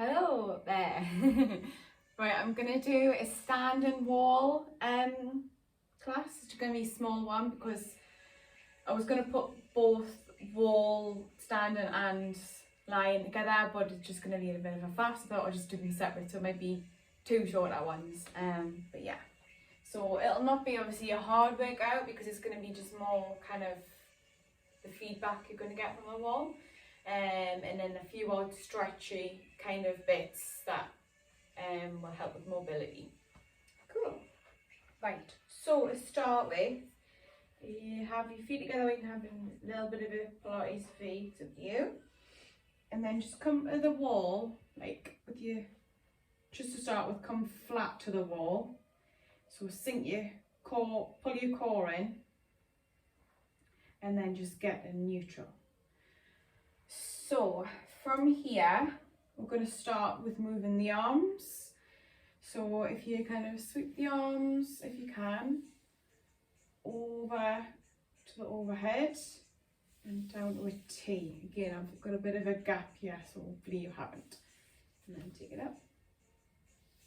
Hello there. Right, I'm gonna do a standing wall class. It's gonna be a small one because I was gonna put both wall standing and lying together, but it's just gonna be a bit of a faff, so I thought I'd just do them separate, so it might be two shorter ones. But yeah, so it'll not be obviously a hard workout because it's gonna be just more kind of the feedback you're gonna get from the wall. And then a few odd stretchy kind of bits that will help with mobility. Cool. Right, so to start with, you have your feet together, you can have a little bit of a Pilates feet, it's up to you. And then just come to the wall, like with your, just to start with, come flat to the wall. So sink your core, pull your core in, and then just get in neutral. So from here, we're going to start with moving the arms. So if you kind of sweep the arms, if you can, over to the overhead and down to a T. Again, I've got a bit of a gap here, so hopefully you haven't. And then take it up.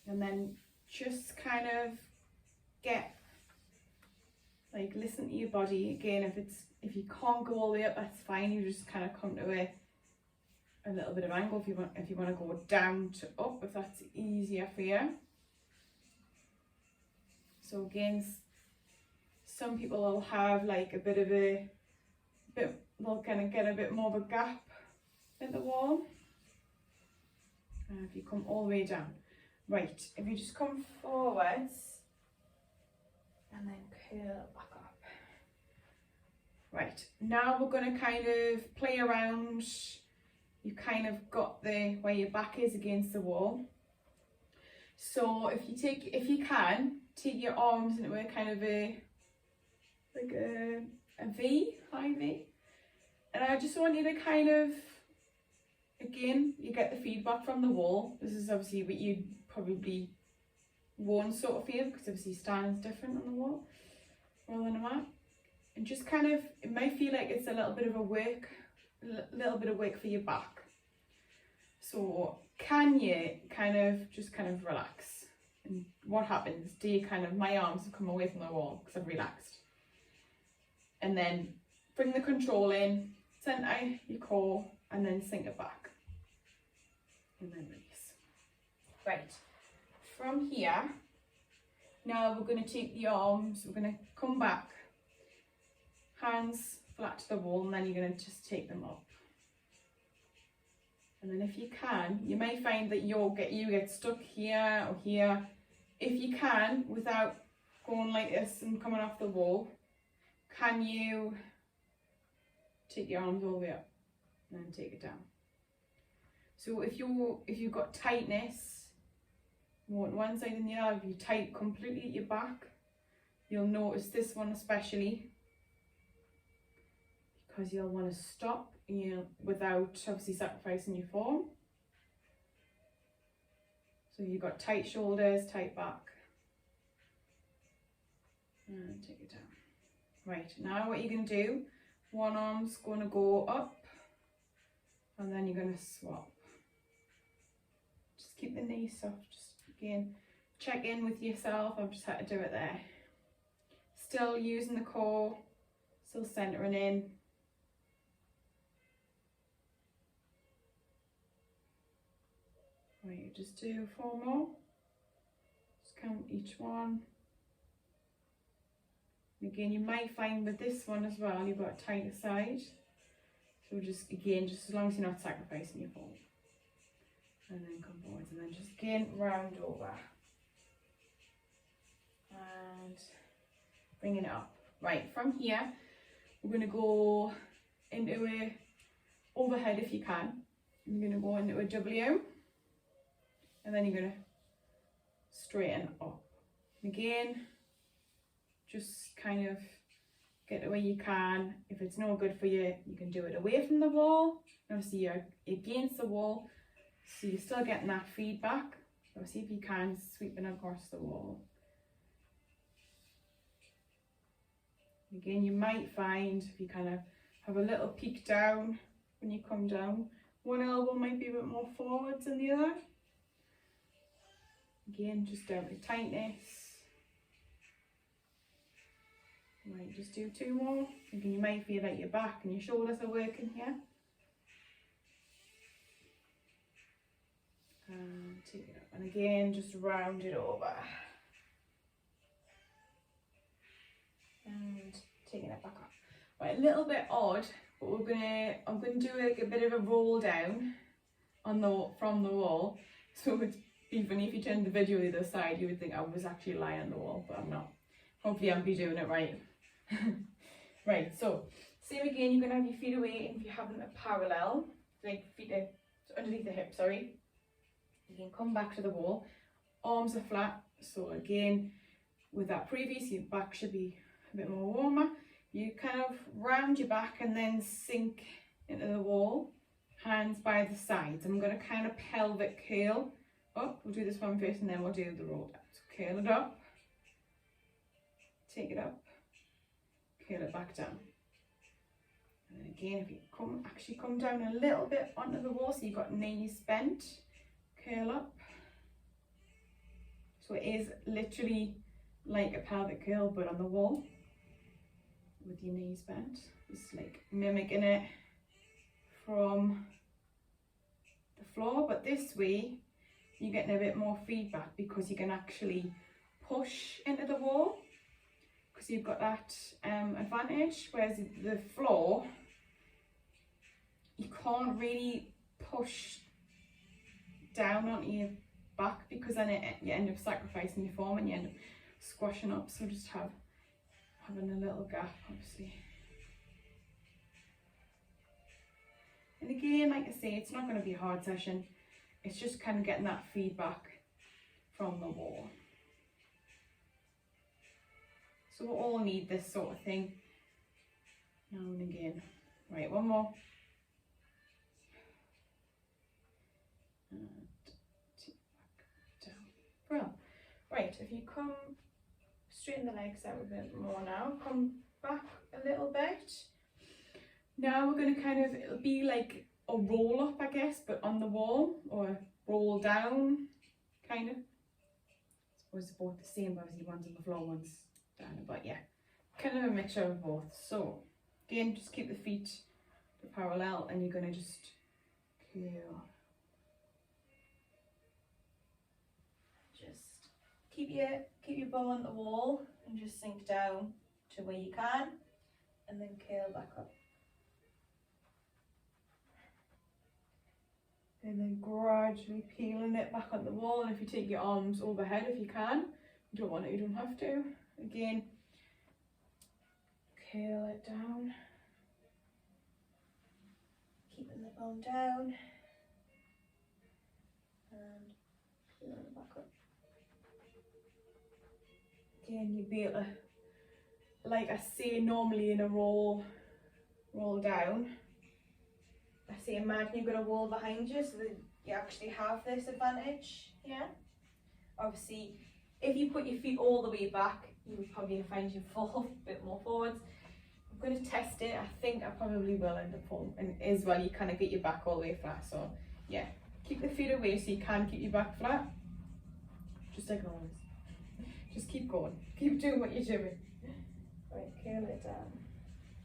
And then just kind of get, like, listen to your body. Again, if you can't go all the way up, that's fine. You just kind of come to a little bit of angle if you want to go down to up, if that's easier for you. So again, some people will have like a bit of they'll kind of get a bit more of a gap in the wall. And if you come all the way down. Right, if you just come forwards and then curl back up. Right, now we're going to kind of play around. You kind of got where your back is against the wall. So if you can, take your arms into a kind of a V, high V. And I just want you to kind of, again, you get the feedback from the wall. This is obviously what you'd probably won't sort of feel, because obviously stand's different on the wall rather than a mat. And just kind of, it might feel like it's a little bit of work for your back. So can you kind of relax? And what happens? My arms have come away from the wall because I've relaxed. And then bring the control in, center your core, and then sink it back. And then release. Right, from here, now we're going to take the arms, we're going to come back, hands flat to the wall, and then you're going to just take them up. And then if you can, you may find that you get stuck here or here. If you can, without going like this and coming off the wall, can you take your arms all the way up and then take it down? So if you've got tightness, one side and the other, if you tight completely at your back, you'll notice this one especially, because you'll want to stop, without obviously sacrificing your form. So you've got tight shoulders, tight back, and take it down. Right, now what you're going to do, one arm's going to go up, and then you're going to swap. Just keep the knee soft, just again, check in with yourself. I've just had to do it there. Still using the core, still centering in. Right, just do 4 more. Just count each one. And again, you might find with this one as well, you've got a tighter side. So just as long as you're not sacrificing your form. And then come forwards, and then just again round over. And bringing it up. Right, from here, we're going to go into a overhead if you can. You're going to go into a W. And then you're going to straighten up. And again, just kind of get it where you can. If it's no good for you, you can do it away from the wall. Obviously you're against the wall, so you're still getting that feedback. Obviously if you can, sweeping across the wall. Again, you might find if you kind of have a little peek down when you come down, one elbow might be a bit more forwards than the other. Again, just down to tightness. Right, just do 2 more. Again, you might feel like your back and your shoulders are working here. And take it up. And again, just round it over. And taking it back up. Right, a little bit odd, but I'm gonna do like a bit of a roll down on from the wall. So it's even if you turn the video the other side, you would think I was actually lying on the wall, but I'm not. Hopefully I'll be doing it right. Right, so same again, you're gonna have your feet away, and if you're having a parallel, like feet are underneath the hips, sorry. You can come back to the wall, arms are flat. So again, with that previous, your back should be a bit more warmer. You kind of round your back and then sink into the wall, hands by the sides. I'm going to kind of pelvic curl up. We'll do this one first and then we'll do the roll down. So curl it up, take it up, curl it back down. And then again, if you actually come down a little bit onto the wall, so you've got knees bent, curl up. So it is literally like a pelvic curl, but on the wall with your knees bent. It's like mimicking it from the floor, but this way you're getting a bit more feedback because you can actually push into the wall because you've got that advantage, whereas the floor you can't really push down onto your back because then you end up sacrificing your form and you end up squashing up. So just having a little gap, obviously. And again, like I say, it's not going to be a hard session. It's just kind of getting that feedback from the wall. So we'll all need this sort of thing now and again. Right, one more. And tip back down. Well, right, if you come, straighten the legs out a bit more now, come back a little bit. Now we're going to kind of, it'll be like a roll up, I guess, but on the wall, or roll down, kind of. I suppose they're both the same, but obviously one's on the floor, one's down, but yeah, kind of a mixture of both. So again, just keep the feet parallel and you're going to just curl. Just keep your bum on the wall and just sink down to where you can, and then curl back up. And then gradually peeling it back on the wall, and if you take your arms overhead if you can. You don't want it, you don't have to. Again, curl it down. Keeping the bum down. And curl it back up. Again, you'd be able to, like I say normally in a roll down, I say imagine you've got a wall behind you so that you actually have this advantage, yeah? Obviously, if you put your feet all the way back, you would probably find you fall a bit more forwards. I'm going to test it. I think I probably will end up falling. And as well, you kind of get your back all the way flat. So, yeah, keep the feet away so you can keep your back flat. Just like always. Just keep going. Keep doing what you're doing. Right, curl it down.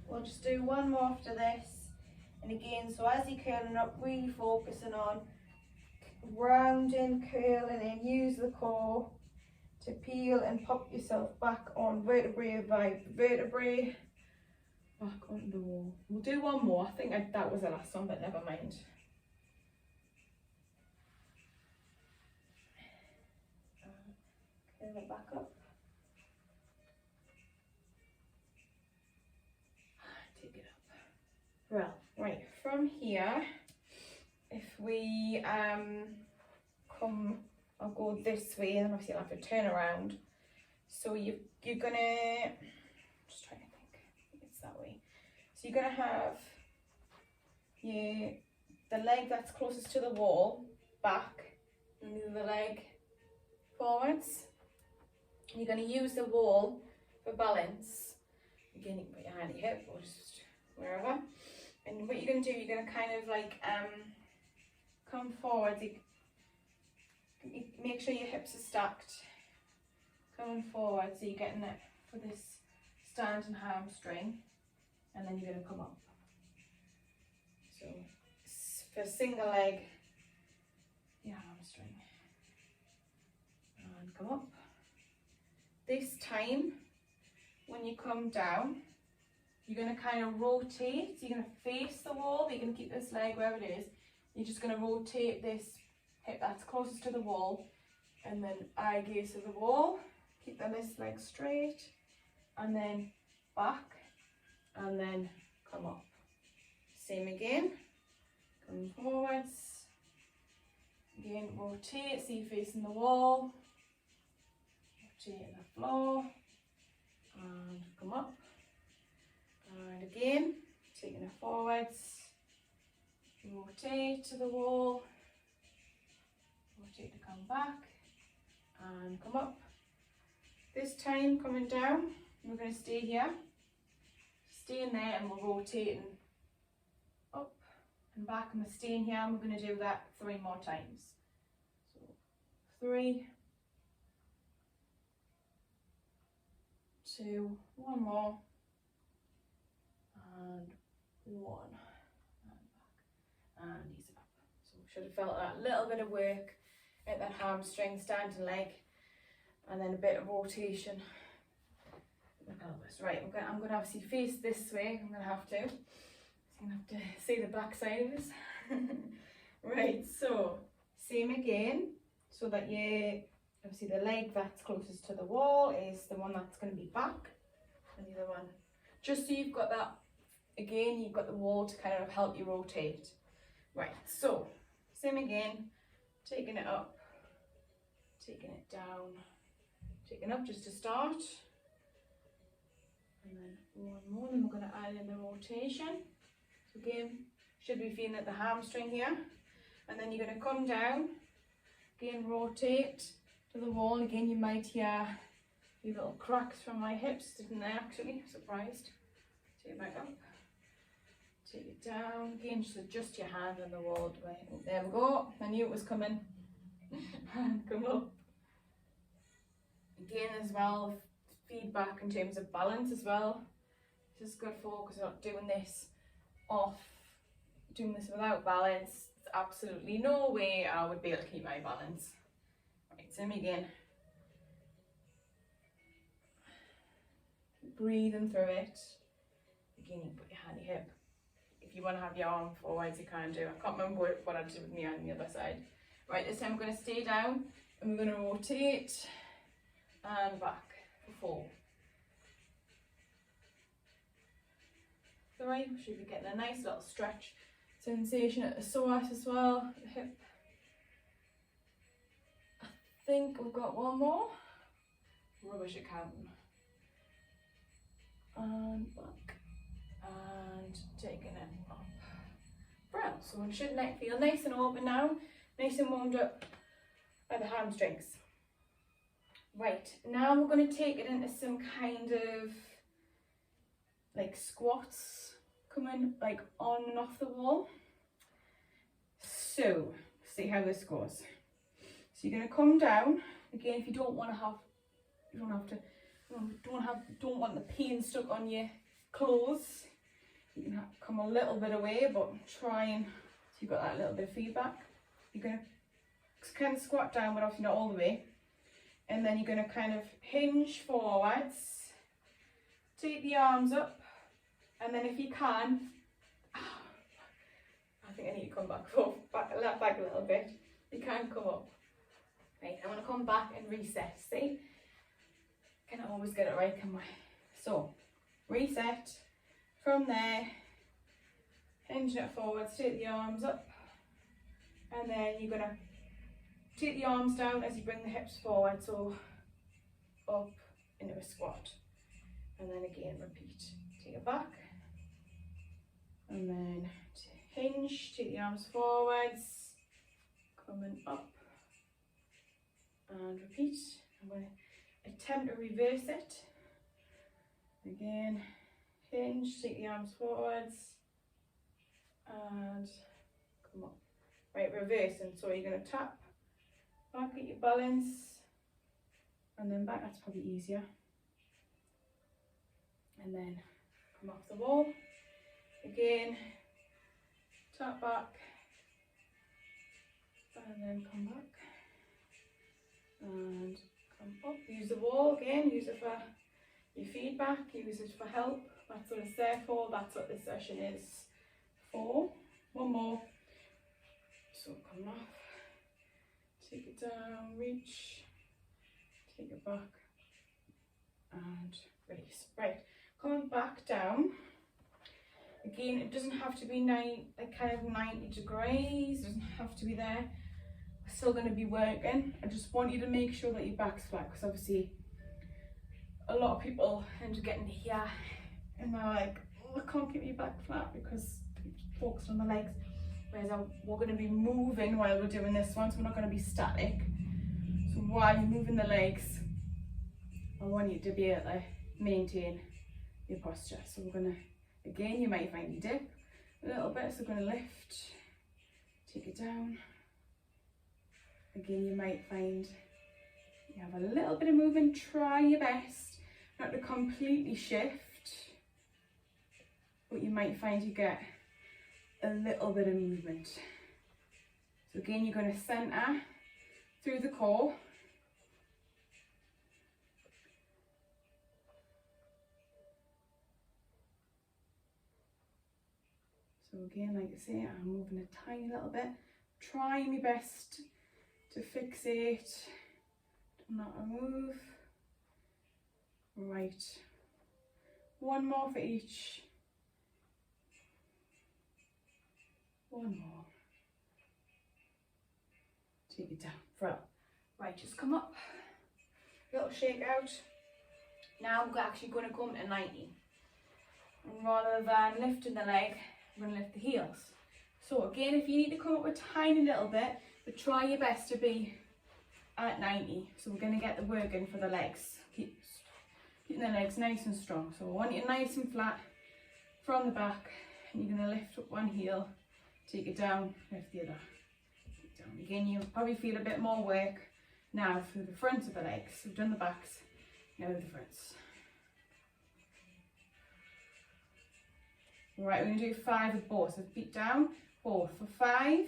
We'll just do one more after this. And again, so as you're curling up, really focusing on rounding, curling, and use the core to peel and pop yourself back on vertebrae by vertebrae, back onto the wall. We'll do one more. I think that was the last one, but never mind. Curl it back up. Take it up. Well, right, from here, if we I'll go this way, and then obviously I'll have to turn around. So you're gonna, just trying to think, it's that way. So you're gonna have the leg that's closest to the wall back, and move the leg forwards. You're gonna use the wall for balance. Again, you can put your hand at your hip or just wherever. And what you're going to do, you're going to kind of like come forward. You make sure your hips are stacked. Coming forward, so you're getting it for this standing hamstring, and then you're going to come up. So for single leg, your hamstring, and come up. This time, when you come down, you're going to kind of rotate. So you're going to face the wall, but you're going to keep this leg where it is. You're just going to rotate this hip that's closest to the wall, and then eye gaze to the wall. Keep this leg straight, and then back, and then come up. Same again. Come forwards. Again, rotate, so you're facing the wall. Rotate the floor, and come up. And again, taking it forwards. Rotate to the wall. Rotate to come back, and come up. This time coming down, we're going to stay here. Stay in there, and we're rotating up and back, and we're staying here, and we're going to do that 3 more times. So 3, 2, 1 more, and 1, and back, and knees up. So should have felt that little bit of work at that hamstring, standing leg, and then a bit of rotation in the pelvis. Right, I'm going to obviously face this way. I'm going to have to. So you're going to have to see the back side of this. Right, so same again, so that you obviously the leg that's closest to the wall is the one that's going to be back, and the other one, just so you've got that, again, you've got the wall to kind of help you rotate. Right, so same again, taking it up, taking it down, taking up just to start, and then 1 more, then we're going to add in the rotation. So again, should be feeling at the hamstring here, and then you're going to come down, again rotate to the wall. Again, you might hear a few little cracks from my hips, didn't they actually? Surprised. Take it back up, take it down, again just adjust your hand on the wall. Right, there we go, I knew it was coming. And come up. Again as well, feedback in terms of balance as well. Just good focus, not doing this off, doing this without balance. There's absolutely no way I would be able to keep my balance. Right, same again. Keep breathing through it. Again, you put your hand on your hip. If you want to have your arm forwards, you can do. I can't remember what I did with my hand on the other side. Right, this time we're going to stay down, and we're going to rotate and back for 4. 3, we should be getting a nice little stretch sensation at the psoas as well, the hip. I think we've got 1 more. Rubbish at counting. And back, and taking it up. Right, so it should feel nice and open now, nice and warmed up by the hamstrings. Right, now we're going to take it into some kind of like squats, coming like on and off the wall. So, see how this goes. So you're going to come down, again if you don't want the pain stuck on your clothes, you can come a little bit away, but try and, so you've got that little bit of feedback. You're going to kind of squat down, but obviously not all the way. And then you're going to kind of hinge forwards, take the arms up, and then if you can, I think I need to come back a little bit. You can come up. Right, I want to come back and reset. See? Can I always get it right, can we? So, reset. From there, hinge it forwards, take the arms up, and then you're going to take the arms down as you bring the hips forward, so up into a squat, and then again repeat. Take it back, and then hinge, take the arms forwards, coming up, and repeat. I'm going to attempt to reverse it. Again, hinge, take the arms forwards, and come up. Right, reversing. So you're going to tap back at your balance and then back. That's probably easier. And then come off the wall. Again, tap back and then come back and come up. Use the wall again, use it for your feedback, use it for help. That's what it's there for, that's what this session is for. One more. So come off, take it down, reach, take it back and release. Right, coming back down. Again, it doesn't have to be kind of 90 degrees, it doesn't have to be there. We're still going to be working. I just want you to make sure that your back's flat, because obviously a lot of people end up getting here and they're like, oh, I can't keep your back flat because it's focused on the legs. Whereas we're going to be moving while we're doing this one, so we're not going to be static. So while you're moving the legs, I want you to be able to maintain your posture. So we're going to, again, you might find you dip a little bit, so we're going to lift, take it down. Again, you might find you have a little bit of movement. Try your best not to completely shift, but you might find you get a little bit of movement. So again, you're going to centre through the core. So again, like I say, I'm moving a tiny little bit, trying my best to fixate, not a move. Right, one more for each. One more. Take it down. Right, just come up. Little shake out. Now we're actually going to come to 90. And rather than lifting the leg, I'm going to lift the heels. So again, if you need to come up a tiny little bit, but try your best to be at 90. So we're going to get the work in for the legs. Keeping the legs nice and strong. So I want you nice and flat from the back. And you're going to lift up one heel, take it down, lift the other. Take it down. Again, you'll probably feel a bit more work now through the fronts of the legs. We've done the backs, now the fronts. Right, we're going to do 5 with both. So feet down, both for 5.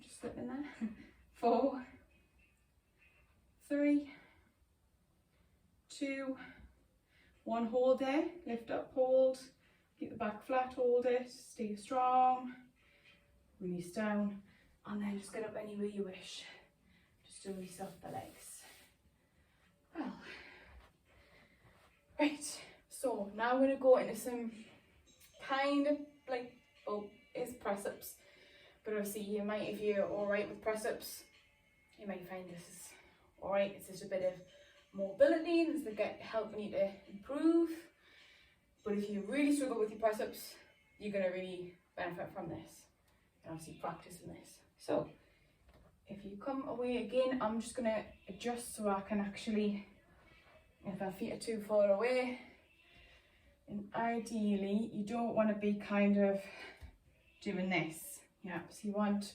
Just slip in there. 4, 3, 2, 1. Hold there. Lift up, hold. Keep the back flat, hold it. Stay strong. Release down. And then just get up any way you wish. Just to release off the legs. Well, right. So now we're going to go into some kind of like, well, it's press ups, but obviously you might, if you're alright with press ups, you might find this is alright. It's just a bit of mobility and it's helping you to improve. But if you really struggle with your press ups, you're going to really benefit from this and obviously practicing this. So if you come away again, I'm just going to adjust so I can actually, if our feet are too far away. And ideally, you don't want to be kind of doing this. Yeah, so you want,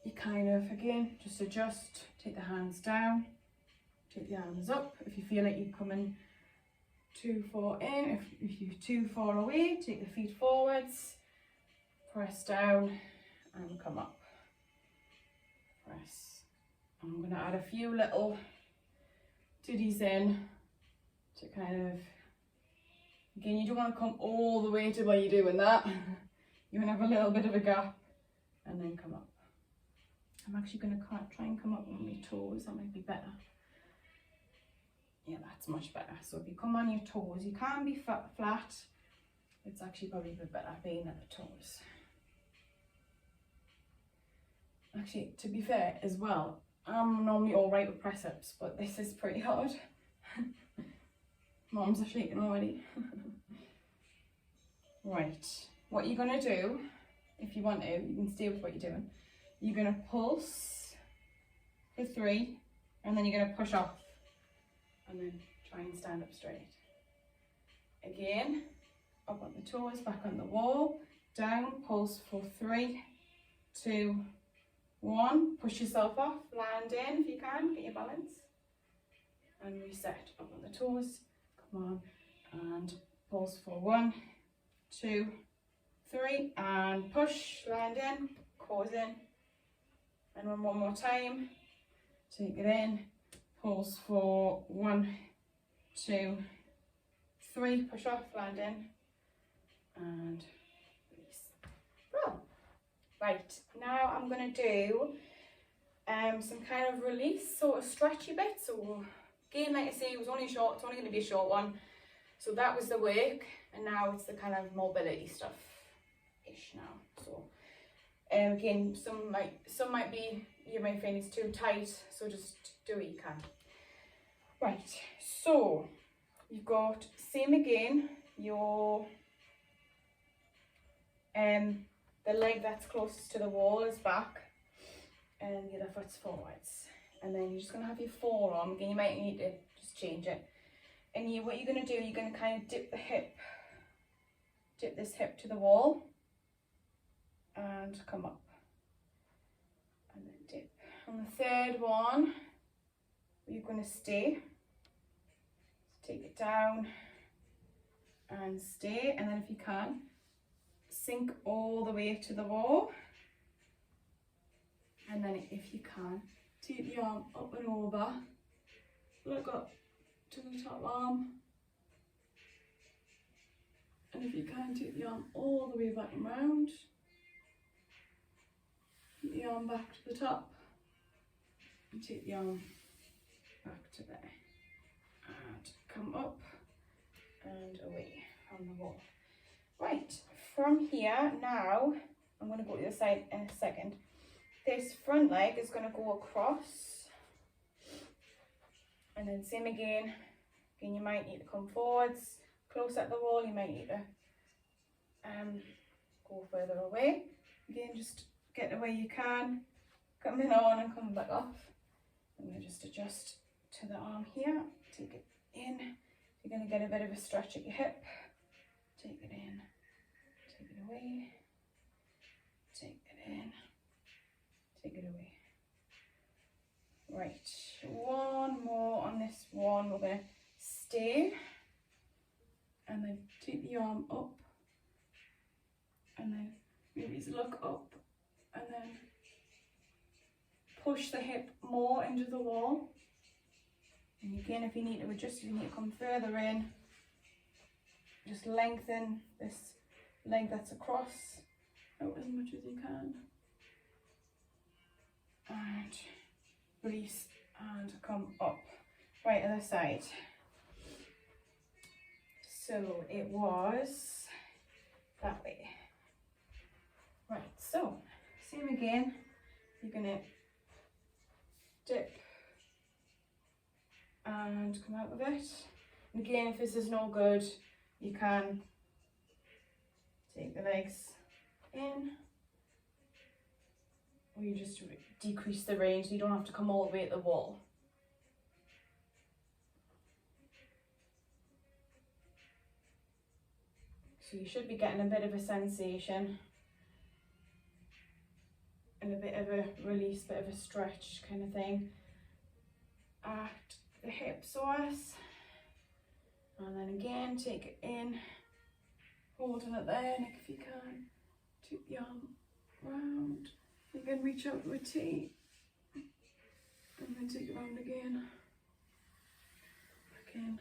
you kind of, again, just adjust, take the hands down, take the arms up. If you feel like you're coming too far in, if you're too far away, take the feet forwards, press down and come up. Press. I'm going to add a few little ditties in. To kind of, again, you don't want to come all the way to where you're doing that. You want to have a little bit of a gap and then come up. I'm actually going to try and come up on my toes, that might be better. Yeah, that's much better. So if you come on your toes, you can be flat. It's actually probably a bit better being at the toes. Actually, to be fair as well, I'm normally alright with press ups, but this is pretty hard. Moms are shaking already. Right, what you're going to do, if you want to, you can stay with what you're doing. You're going to pulse for 3, and then you're going to push off, and then try and stand up straight. Again, up on the toes, back on the wall, down, pulse for 3, 2, 1. Push yourself off, land in if you can, get your balance. And reset up on the toes. Come on, and pulse for 1, 2, 3, and push, land in, close in. And one more time. Take it in, pulse for 1, 2, 3, push off, land in, and release. Well, right, now I'm going to do some kind of release, sort of stretchy bit. So again, like I say, it was only short, it's only going to be a short one. So that was the work, and now it's the kind of mobility stuff-ish now. So again, some might be, you might find it's too tight, so just do what you can. Right, so you've got, same again, your the leg that's closest to the wall is back and the other foot's forwards. And then you're just going to have your forearm, again you might need to just change it. And what you're going to do, you're going to kind of dip this hip to the wall and come up. And then dip. On the third one, you're going to stay. So take it down and stay, and then if you can, sink all the way to the wall. And then if you can, take the arm up and over, look up to the top arm. And if you can, take the arm all the way back and round. Keep the arm back to the top. And take the arm back to there. And come up and away from the wall. Right, from here now, I'm going to go to the other side in a second. This front leg is going to go across. And then same again. Again, you might need to come forwards, close at the wall. You might need to go further away. Again, just get the way you can. Coming on and coming back off. I'm going to just adjust to the arm here. Take it in. You're going to get a bit of a stretch at your hip. Take it in. Take it away. Take it in. Take it away. Right, one more on this one. We're going to stay and then take the arm up and then maybe look up and then push the hip more into the wall. And again, if you need to adjust, you need to come further in. Just lengthen this leg that's across out as much as you can. And release and come up. Right, other side. So it was that way. Right, so same again. You're gonna dip and come out of it. And again, if this is no good, you can take the legs in, or you just decrease the range so you don't have to come all the way at the wall. So you should be getting a bit of a sensation and a bit of a release, bit of a stretch kind of thing at the hip source. And then again, take it in, holding it there, Nick, if you can. Take the arm round. You can reach out to a T. And then take it round again. Back in.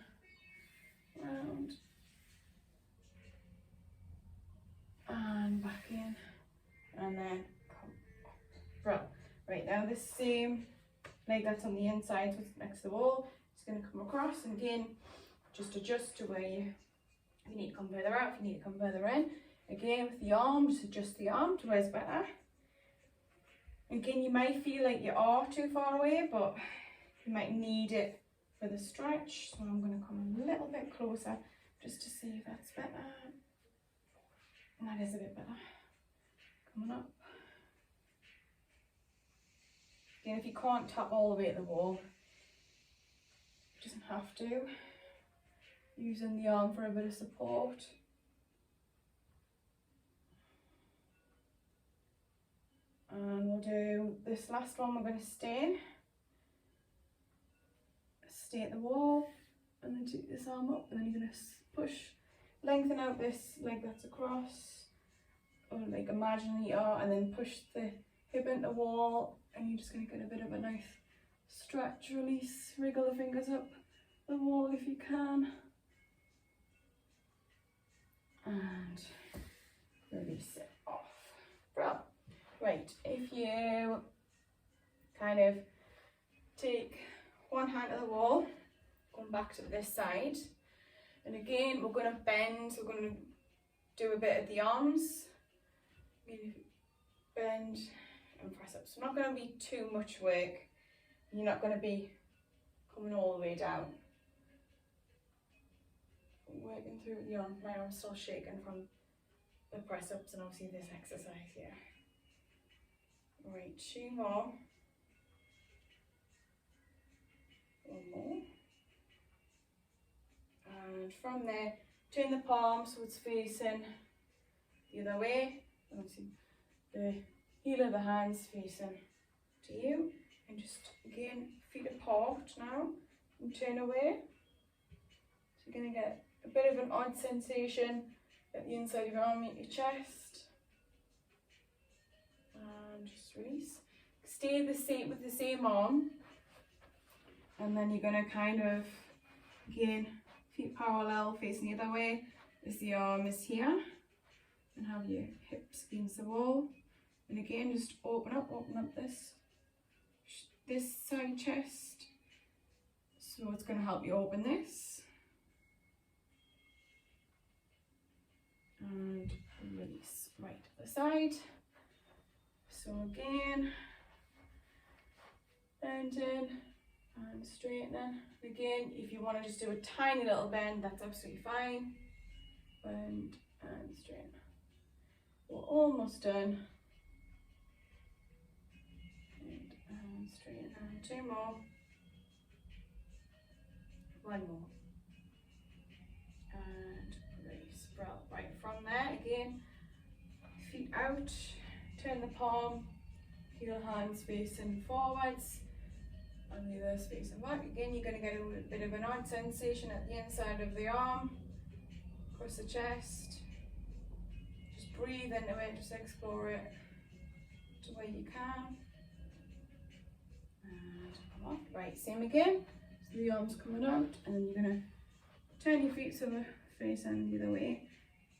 Round. And back in. And then come up. Bro. Right, now this same leg that's on the inside, so it's next to the wall, it's going to come across, and again, just adjust to where you, if you need to come further out, if you need to come further in. Again, with the arm, just adjust the arm to where it's better. Again, you might feel like you are too far away, but you might need it for the stretch. So I'm going to come a little bit closer just to see if that's better. And that is a bit better. Coming up. Again, if you can't tap all the way at the wall, it doesn't have to. Using the arm for a bit of support. we'll do this last one. We're going to stay at the wall, and then take this arm up, and then you're going to push, lengthen out this leg that's across, or like imagine you are, and then push the hip into the wall, and you're just going to get a bit of a nice stretch, release, wriggle the fingers up the wall if you can, and release it off. Bro. Right, if you kind of take one hand to the wall, going back to this side, and again we're going to bend, so we're going to do a bit of the arms, bend and press up. So not going to be too much work, you're not going to be coming all the way down. Working through the arm, my arm's still shaking from the press ups and obviously this exercise here. Right, 2 more. 1 more. And from there, turn the palm so it's facing the other way. And obviously the heel of the hands facing to you. And just again, feet apart now and turn away. So you're going to get a bit of an odd sensation at the inside of your arm, at your chest. And just release. Stay the same with the same arm. And then you're going to kind of, again, feet parallel facing the other way as the arm is here. And have your hips against the wall. And again, just open up this side chest. So it's going to help you open this. And release. Right, the side. So again, bending and straightening. Again, if you want to just do a tiny little bend, that's absolutely fine. Bend and straighten. We're almost done. Bend and straighten. And 2 more. 1 more. And release. Right, from there, again, feet out. Turn the palm, heel hands facing forwards, and the other facing back. Again, you're going to get a bit of an odd sensation at the inside of the arm, across the chest. Just breathe into it, just explore it to where you can. And come off. Right, same again. So the arm's coming out, and then you're going to turn your feet so they're facing the other way.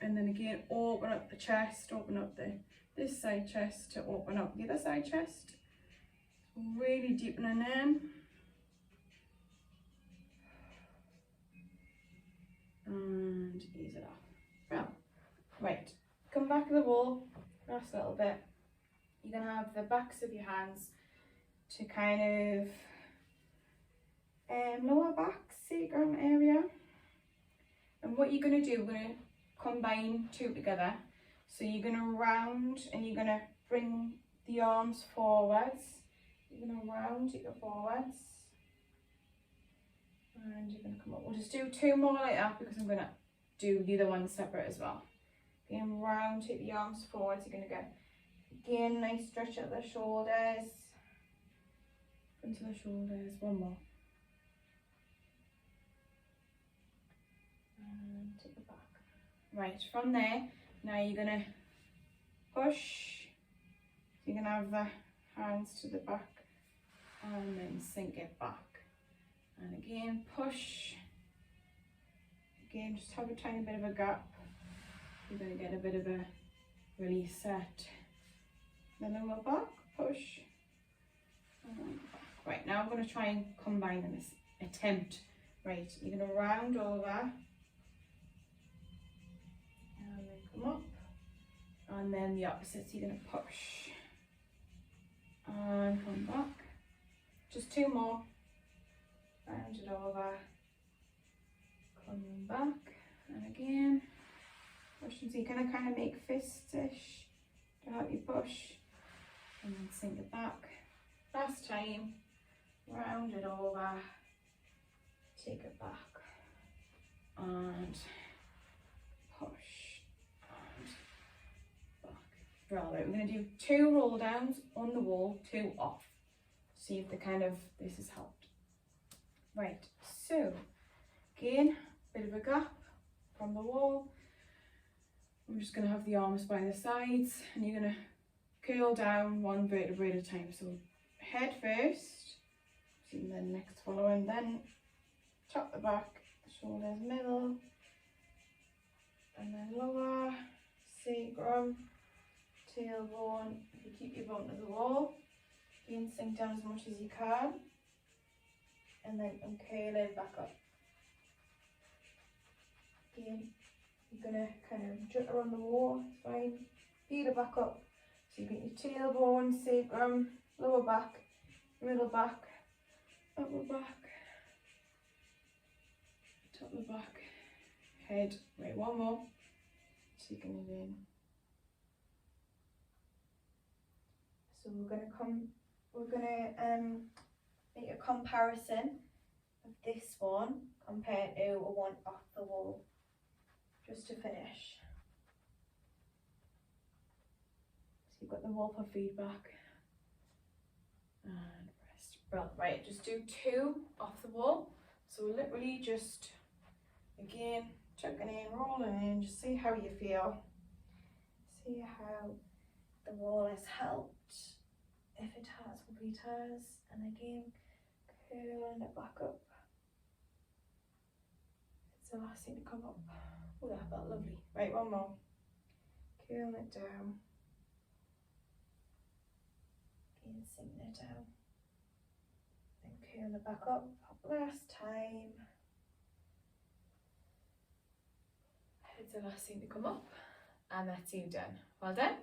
And then again, open up the chest, open up this side chest to open up the other side chest. Really deepening in. And ease it off. Well, right, come back to the wall, rest a little bit. You're going to have the backs of your hands to kind of lower back, sacrum area. And what you're going to do, we're going to combine 2 together. So you're going to round and you're going to bring the arms forwards. You're going to round, take it forwards. And you're going to come up. We'll just do 2 more like that because I'm going to do the other one separate as well. Again, round, take the arms forwards. You're going to get, again, nice stretch at the shoulders. Front of the shoulders. 1 more. And take it back. Right, from there, now you're going to push. You're going to have the hands to the back and then sink it back. And again, push. Again, just have a tiny bit of a gap. You're going to get a bit of a release set. Then lower back, push. And back. Right, now I'm going to try and combine in this attempt. Right, you're going to round over. And then come up. And then the opposite, so you're going to push. And come back. Just 2 more. Round it over. Come back. And again. Push. So you're going to kind of make fists-ish to help you push. And then sink it back. Last time. Round it over. Take it back. And push. And back. Right, we're going to do 2 roll downs on the wall, 2 off. See if this has helped. Right, so again, bit of a gap from the wall. I'm just going to have the arms by the sides, and you're going to curl down 1 vertebrae at a time. So head first, and then next following, then top the back, shoulders middle, and then lower, sacrum, tailbone. You keep your bum to the wall. You can sink down as much as you can, and then curl it back up. Again, you're gonna kind of jut around the wall, it's fine. Heel it back up. So you get your tailbone, sacrum, lower back, middle back, upper back, top of the back, head. Right, 1 more. Taking it in. So we're gonna make a comparison of this one compared to a one off the wall, just to finish. So you've got the wall for feedback and rest. Well, right, just do 2 off the wall. So literally just, again, chucking in, rolling in, just see how you feel. See how the wall has helped. If it has, hopefully it has. And again, curling it back up. It's the last thing to come up. Oh, that felt lovely. Right, 1 more. Curling it down. Again, sinking it down. Then curling it back up. Last time. It's the last thing to come up. And that's you done. Well done.